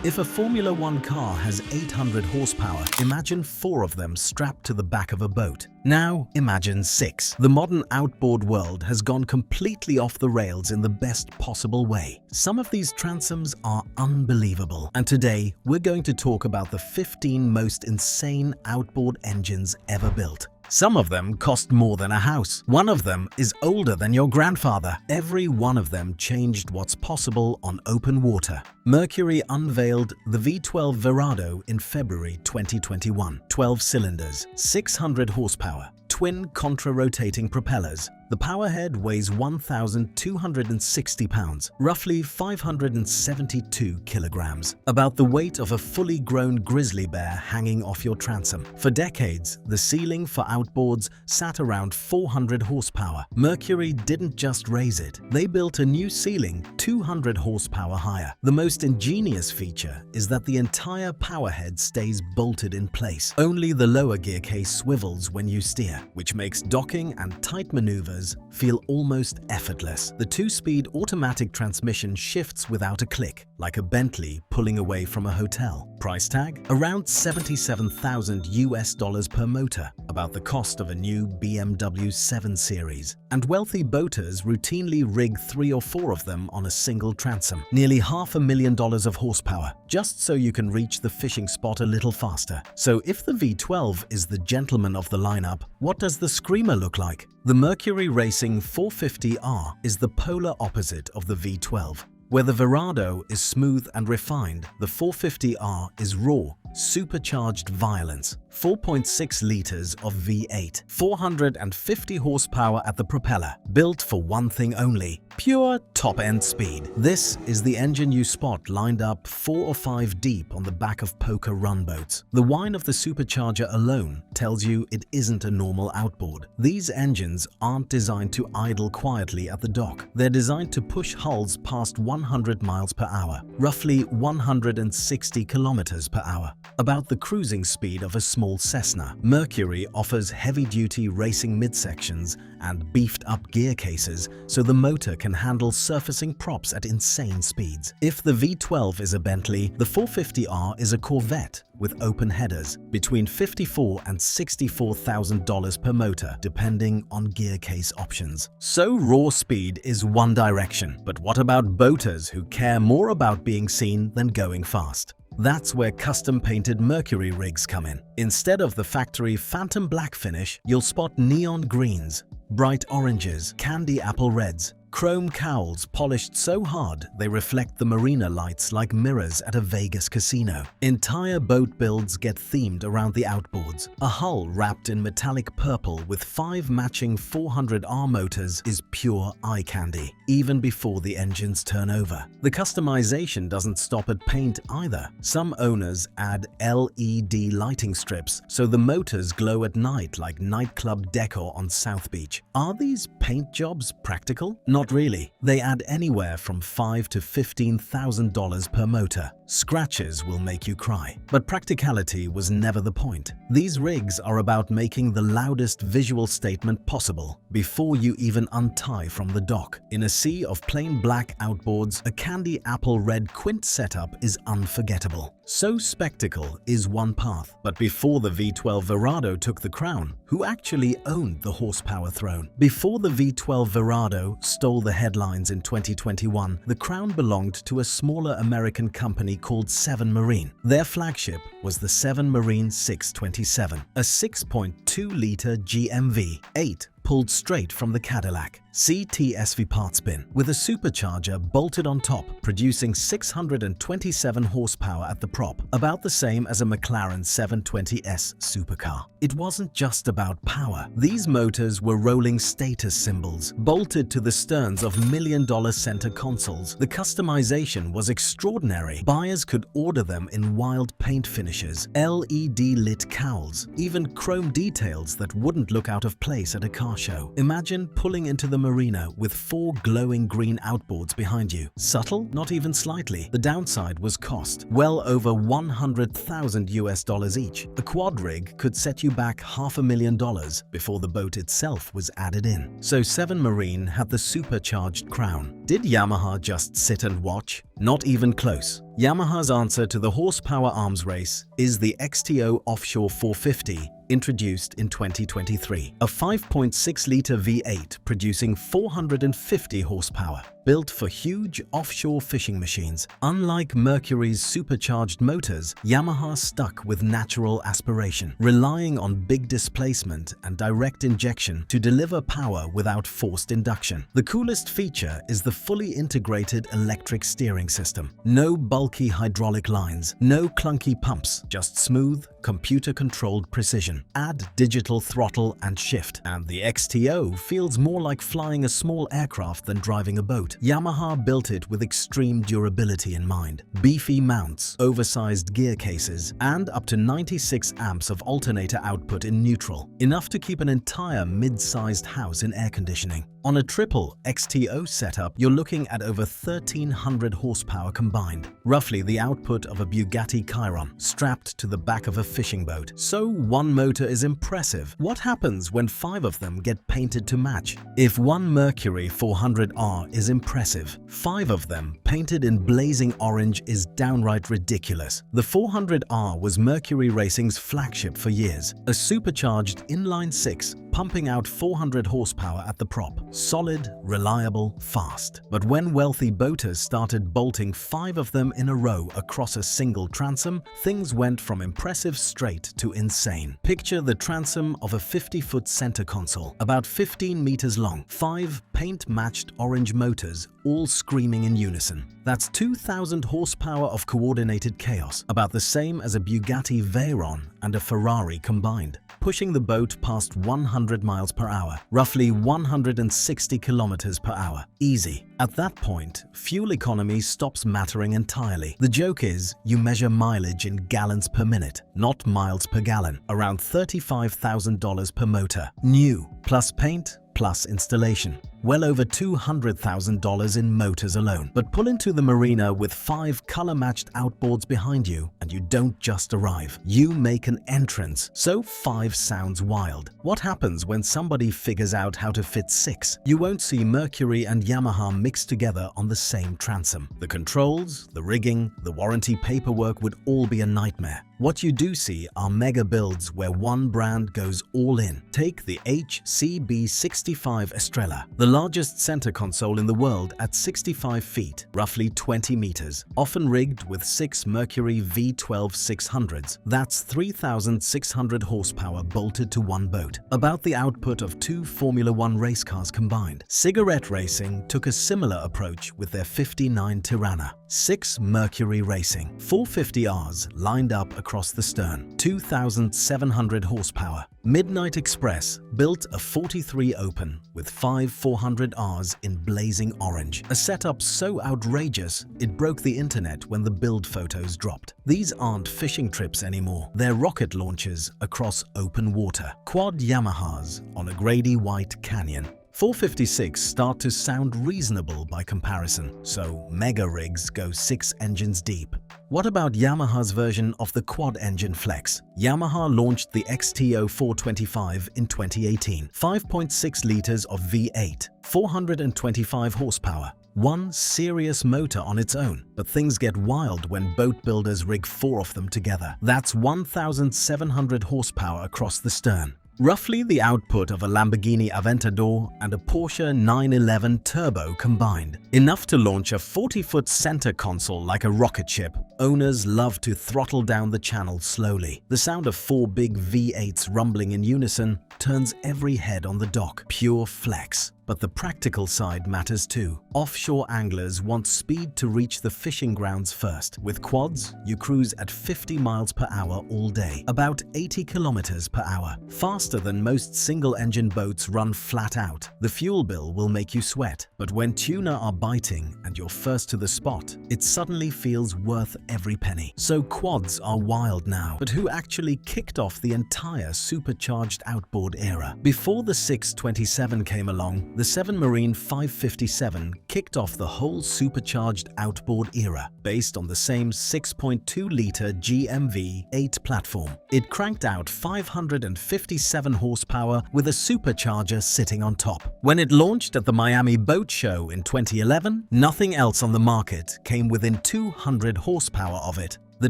If a Formula One car has 800 horsepower, imagine 4 of them strapped to the back of a boat. Now imagine 6. The modern outboard world has gone completely off the rails in the best possible way. Some of these transoms are unbelievable, and today we're going to talk about the 15 most insane outboard engines ever built. Some of them cost more than a house. One of them is older than your grandfather. Every one of them changed what's possible on open water. Mercury unveiled the V12 Verado in February 2021. 12 cylinders, 600 horsepower, twin contra-rotating propellers. The powerhead weighs 1,260 pounds, roughly 572 kilograms, about the weight of a fully grown grizzly bear hanging off your transom. For decades, the ceiling for outboards sat around 400 horsepower. Mercury didn't just raise it, they built a new ceiling 200 horsepower higher. The most ingenious feature is that the entire powerhead stays bolted in place. Only the lower gear case swivels when you steer, which makes docking and tight maneuvers feel almost effortless. The 2-speed automatic transmission shifts without a click, like a Bentley pulling away from a hotel. Price tag? Around $77,000 per motor, about the cost of a new BMW 7 Series. And wealthy boaters routinely rig 3 or 4 of them on a single transom. Nearly $500,000 of horsepower, just so you can reach the fishing spot a little faster. So if the V12 is the gentleman of the lineup, what does the screamer look like? The Mercury Racing 450R is the polar opposite of the V12. Where the Verado is smooth and refined, the 450R is raw, supercharged violence. 4.6 liters of V8, 450 horsepower at the propeller, built for one thing only: pure top-end speed. This is the engine you spot lined up 4 or 5 deep on the back of poker run boats. The whine of the supercharger alone tells you it isn't a normal outboard. These engines aren't designed to idle quietly at the dock. They're designed to push hulls past 100 miles per hour, roughly 160 kilometers per hour, about the cruising speed of a small Cessna. Mercury offers heavy-duty racing midsections and beefed-up gear cases so the motor can handle surfacing props at insane speeds. If the V12 is a Bentley, the 450R is a Corvette with open headers, between $54,000 and $64,000 per motor, depending on gear case options. So raw speed is one direction, but what about boaters who care more about being seen than going fast? That's where custom-painted Mercury rigs come in. Instead of the factory phantom black finish, you'll spot neon greens, bright oranges, candy apple reds, chrome cowls polished so hard they reflect the marina lights like mirrors at a Vegas casino. Entire boat builds get themed around the outboards. A hull wrapped in metallic purple with 5 matching 400R motors is pure eye candy, even before the engines turn over. The customization doesn't stop at paint either. Some owners add LED lighting strips so the motors glow at night like nightclub decor on South Beach. Are these paint jobs practical? Not really. They add anywhere from $5,000 to $15,000 per motor. Scratches will make you cry. But practicality was never the point. These rigs are about making the loudest visual statement possible before you even untie from the dock. In a sea of plain black outboards, a candy apple red quint setup is unforgettable. So spectacle is one path. But before the V12 Verado took the crown, who actually owned the horsepower throne? Before the V12 Verado stole the headlines in 2021, the crown belonged to a smaller American company called 7 Marine. Their flagship was the 7 Marine 627, a 6.2-liter GMV, 8 pulled straight from the Cadillac CTSV part spin, with a supercharger bolted on top, producing 627 horsepower at the prop, about the same as a McLaren 720S supercar. It wasn't just about power. These motors were rolling status symbols, bolted to the sterns of million-dollar center consoles. The customization was extraordinary. Buyers could order them in wild paint finishes, LED-lit cowls, even chrome details that wouldn't look out of place at a car show. Imagine pulling into the marina with 4 glowing green outboards behind you. Subtle? Not even slightly. The downside was cost. Well over $100,000 each. A quad rig could set you back $500,000 before the boat itself was added in. So 7 Marine had the supercharged crown. Did Yamaha just sit and watch? Not even close. Yamaha's answer to the horsepower arms race is the XTO Offshore 450, introduced in 2023. A 5.6-litre V8 producing 450 horsepower, built for huge offshore fishing machines. Unlike Mercury's supercharged motors, Yamaha stuck with natural aspiration, relying on big displacement and direct injection to deliver power without forced induction. The coolest feature is the fully integrated electric steering system. No bulky hydraulic lines, no clunky pumps, just smooth, computer-controlled precision. Add digital throttle and shift, and the XTO feels more like flying a small aircraft than driving a boat. Yamaha built it with extreme durability in mind. Beefy mounts, oversized gear cases, and up to 96 amps of alternator output in neutral, enough to keep an entire mid-sized house in air conditioning. On a triple XTO setup, you're looking at over 1,300 horsepower combined, roughly the output of a Bugatti Chiron strapped to the back of a fishing boat. So one motor is impressive. What happens when 5 of them get painted to match? If one Mercury 400R is impressive, 5 of them painted in blazing orange is downright ridiculous. The 400R was Mercury Racing's flagship for years, a supercharged inline-6 pumping out 400 horsepower at the prop. Solid, reliable, fast. But when wealthy boaters started bolting 5 of them in a row across a single transom, things went from impressive straight to insane. Picture the transom of a 50-foot center console, about 15 meters long, 5 paint-matched orange motors, all screaming in unison. That's 2,000 horsepower of coordinated chaos, about the same as a Bugatti Veyron and a Ferrari combined, pushing the boat past 100 miles per hour, roughly 160 kilometers per hour. Easy. At that point, fuel economy stops mattering entirely. The joke is, you measure mileage in gallons per minute, not miles per gallon, around $35,000 per motor. New, plus paint, plus installation. Well over $200,000 in motors alone. But pull into the marina with 5 color-matched outboards behind you, and you don't just arrive. You make an entrance. So 5 sounds wild. What happens when somebody figures out how to fit 6? You won't see Mercury and Yamaha mixed together on the same transom. The controls, the rigging, the warranty paperwork would all be a nightmare. What you do see are mega builds where one brand goes all in. Take the HCB65 Estrella, the largest center console in the world at 65 feet, roughly 20 meters, often rigged with 6 Mercury V12 600s. That's 3,600 horsepower bolted to one boat, about the output of 2 Formula One race cars combined. Cigarette Racing took a similar approach with their 59 Tirana. 6 Mercury Racing 450Rs lined up across the stern, 2,700 horsepower. Midnight Express built a 43 Open with 5 400Rs in blazing orange, a setup so outrageous it broke the internet when the build photos dropped. These aren't fishing trips anymore, they're rocket launches across open water. Quad Yamahas on a grady white canyon. 456 start to sound reasonable by comparison, so mega rigs go 6 engines deep. What about Yamaha's version of the quad-engine flex? Yamaha launched the XTO 425 in 2018. 5.6 liters of V8, 425 horsepower. One serious motor on its own, but things get wild when boat builders rig 4 of them together. That's 1,700 horsepower across the stern. Roughly the output of a Lamborghini Aventador and a Porsche 911 Turbo combined. Enough to launch a 40-foot center console like a rocket ship. Owners love to throttle down the channel slowly. The sound of 4 big V8s rumbling in unison turns every head on the dock. Pure flex. But the practical side matters too. Offshore anglers want speed to reach the fishing grounds first. With quads, you cruise at 50 miles per hour all day, about 80 kilometers per hour. Faster than most single-engine boats run flat out. The fuel bill will make you sweat. But when tuna are biting and you're first to the spot, it suddenly feels worth every penny. So quads are wild now. But who actually kicked off the entire supercharged outboard era? Before the 627 came along, the 7 Marine 557 kicked off the whole supercharged outboard era, based on the same 6.2-litre GMV8 platform. It cranked out 557 horsepower with a supercharger sitting on top. When it launched at the Miami Boat Show in 2011, nothing else on the market came within 200 horsepower of it. The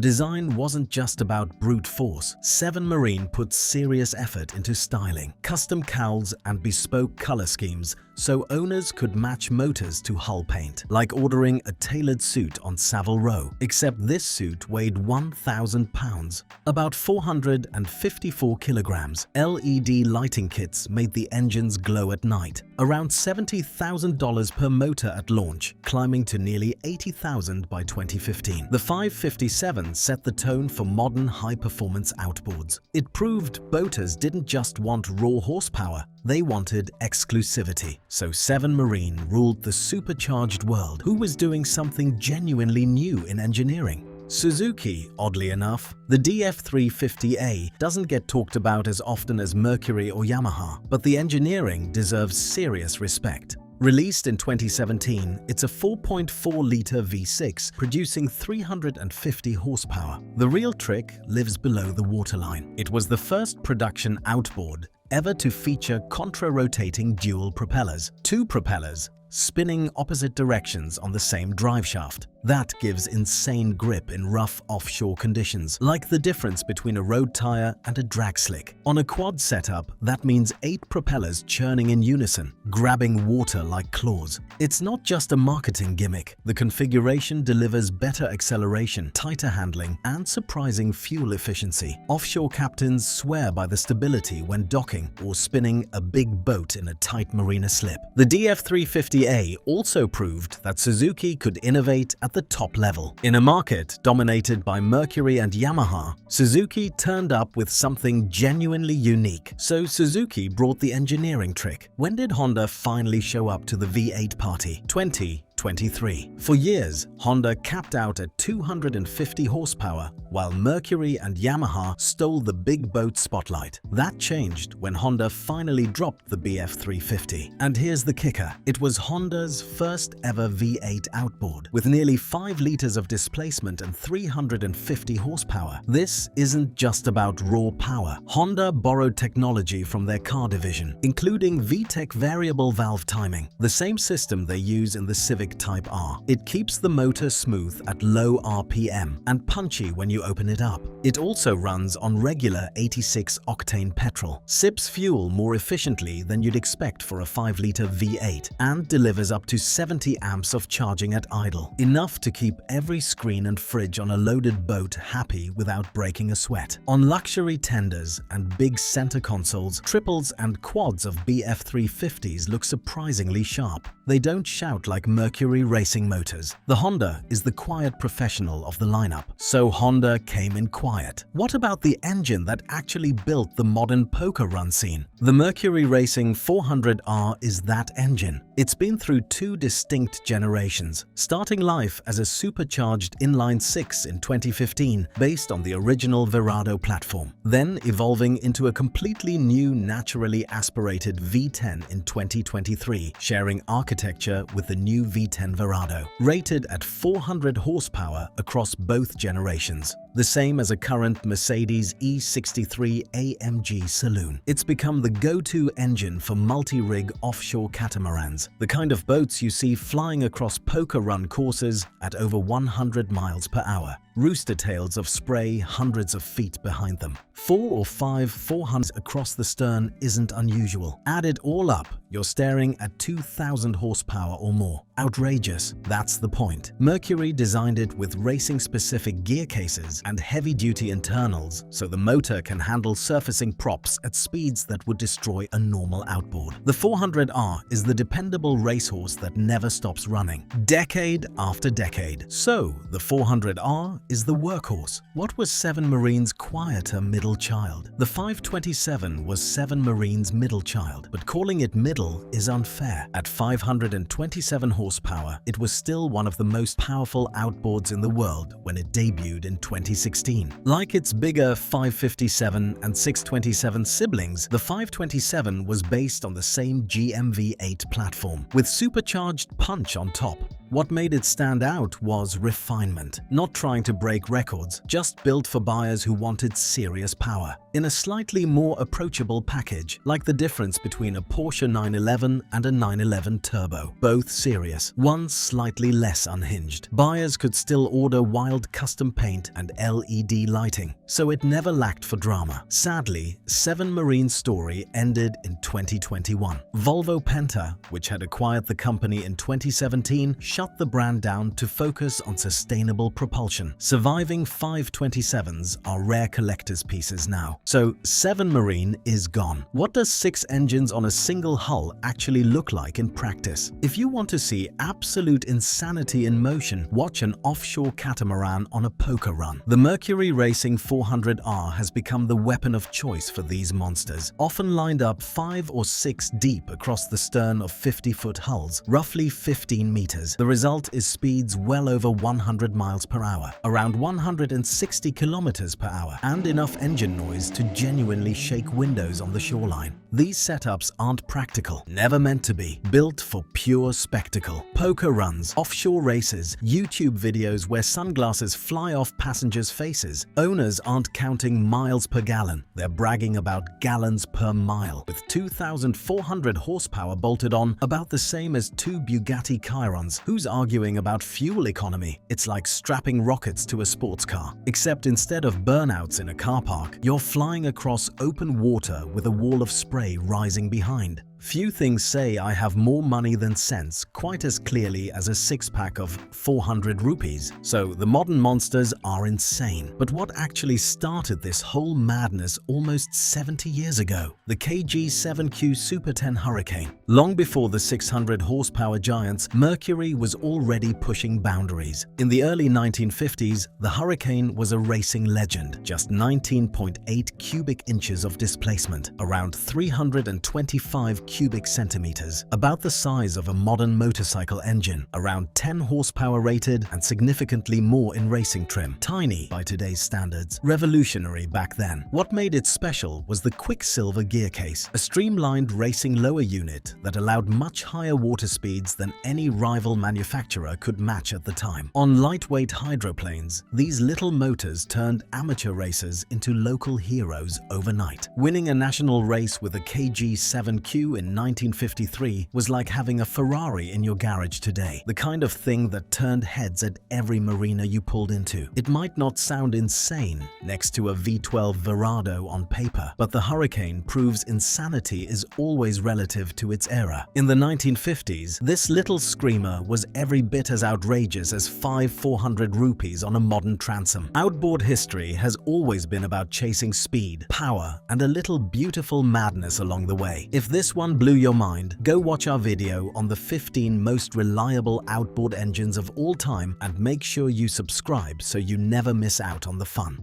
design wasn't just about brute force. 7 Marine put serious effort into styling, custom cowls and bespoke color schemes so owners could match motors to hull paint, like ordering a tailored suit on Savile Row, except this suit weighed 1,000 pounds, about 454 kilograms. LED lighting kits made the engines glow at night, around $70,000 per motor at launch, climbing to nearly $80,000 by 2015. The 557 set the tone for modern high-performance outboards. It proved boaters didn't just want raw horsepower, they wanted exclusivity. So 7 Marine ruled the supercharged world. Who was doing something genuinely new in engineering? Suzuki, oddly enough. The DF350A doesn't get talked about as often as Mercury or Yamaha, but the engineering deserves serious respect. Released in 2017, it's a 4.4-litre V6 producing 350 horsepower. The real trick lives below the waterline. It was the first production outboard ever to feature contra-rotating dual propellers. 2 propellers spinning opposite directions on the same driveshaft. That gives insane grip in rough offshore conditions, like the difference between a road tire and a drag slick. On a quad setup, that means 8 propellers churning in unison, grabbing water like claws. It's not just a marketing gimmick. The configuration delivers better acceleration, tighter handling, and surprising fuel efficiency. Offshore captains swear by the stability when docking or spinning a big boat in a tight marina slip. The DF350A also proved that Suzuki could innovate at the top level. In a market dominated by Mercury and Yamaha, Suzuki turned up with something genuinely unique. So Suzuki brought the engineering trick. When did Honda finally show up to the V8 party? 2023. For years, Honda capped out at 250 horsepower, while Mercury and Yamaha stole the big boat spotlight. That changed when Honda finally dropped the BF350. And here's the kicker. It was Honda's first ever V8 outboard, with nearly 5 liters of displacement and 350 horsepower. This isn't just about raw power. Honda borrowed technology from their car division, including VTEC variable valve timing, the same system they use in the Civic Type R. It keeps the motor smooth at low RPM and punchy when you open it up. It also runs on regular 86-octane petrol, sips fuel more efficiently than you'd expect for a 5-litre V8, and delivers up to 70 amps of charging at idle, enough to keep every screen and fridge on a loaded boat happy without breaking a sweat. On luxury tenders and big center consoles, triples and quads of BF350s look surprisingly sharp. They don't shout like Mercury Racing motors. The Honda is the quiet professional of the lineup, so Honda came in quiet. What about the engine that actually built the modern poker run scene? The Mercury Racing 400R is that engine. It's been through 2 distinct generations, starting life as a supercharged inline-6 in 2015 based on the original Verado platform, then evolving into a completely new naturally aspirated V10 in 2023, sharing architecture with the new V10 Verado, rated at 400 horsepower across both generations, the same as a current Mercedes E63 AMG saloon. It's become the go-to engine for multi-rig offshore catamarans, the kind of boats you see flying across poker run courses at over 100 miles per hour. Rooster tails of spray hundreds of feet behind them. 4 or 5 400s across the stern isn't unusual. Add it all up, you're staring at 2,000 horsepower or more. Outrageous, that's the point. Mercury designed it with racing-specific gear cases and heavy-duty internals, so the motor can handle surfacing props at speeds that would destroy a normal outboard. The 400R is the dependable racehorse that never stops running, decade after decade. So, the 400R is the workhorse. What was Seven Marine's quieter middle child? The 527 was Seven Marine's middle child, but calling it middle is unfair. At 527 horsepower, it was still one of the most powerful outboards in the world when it debuted in 2016. Like its bigger 557 and 627 siblings, the 527 was based on the same GMV8 platform, with supercharged punch on top. What made it stand out was refinement, not trying to break records, just built for buyers who wanted serious power. In a slightly more approachable package, like the difference between a Porsche 911 and a 911 Turbo. Both serious, one slightly less unhinged. Buyers could still order wild custom paint and LED lighting, so it never lacked for drama. Sadly, Seven Marine's story ended in 2021. Volvo Penta, which had acquired the company in 2017, shut the brand down to focus on sustainable propulsion. Surviving 527s are rare collector's pieces now. So Seven Marine is gone. What does 6 engines on a single hull actually look like in practice? If you want to see absolute insanity in motion, watch an offshore catamaran on a poker run. The Mercury Racing 400R has become the weapon of choice for these monsters, often lined up 5 or 6 deep across the stern of 50-foot hulls, roughly 15 meters. The result is speeds well over 100 miles per hour, around 160 kilometers per hour, and enough engine noise to genuinely shake windows on the shoreline. These setups aren't practical, never meant to be, built for pure spectacle. Poker runs, offshore races, YouTube videos where sunglasses fly off passengers' faces. Owners aren't counting miles per gallon, they're bragging about gallons per mile. With 2,400 horsepower bolted on, about the same as 2 Bugatti Chirons. Who's arguing about fuel economy? It's like strapping rockets to a sports car. Except instead of burnouts in a car park, you're flying across open water with a wall of spray rising behind. Few things say I have more money than sense quite as clearly as a 6-pack of 400 rupees. So the modern monsters are insane. But what actually started this whole madness almost 70 years ago? The KG7Q Super 10 Hurricane. Long before the 600 horsepower giants, Mercury was already pushing boundaries. In the early 1950s, the Hurricane was a racing legend. Just 19.8 cubic inches of displacement, around 325 cubic centimeters, about the size of a modern motorcycle engine, around 10 horsepower rated and significantly more in racing trim. Tiny by today's standards, revolutionary back then. What made it special was the Quicksilver gear case, a streamlined racing lower unit that allowed much higher water speeds than any rival manufacturer could match at the time. On lightweight hydroplanes, these little motors turned amateur racers into local heroes overnight. Winning a national race with a KG7Q in 1953 was like having a Ferrari in your garage today, the kind of thing that turned heads at every marina you pulled into. It might not sound insane next to a V12 Verado on paper, but the Hurricane proves insanity is always relative to its era. In the 1950s, this little screamer was every bit as outrageous as 400 rupees on a modern transom. Outboard history has always been about chasing speed, power, and a little beautiful madness along the way. If this one blew your mind, go watch our video on the 15 most reliable outboard engines of all time and make sure you subscribe so you never miss out on the fun.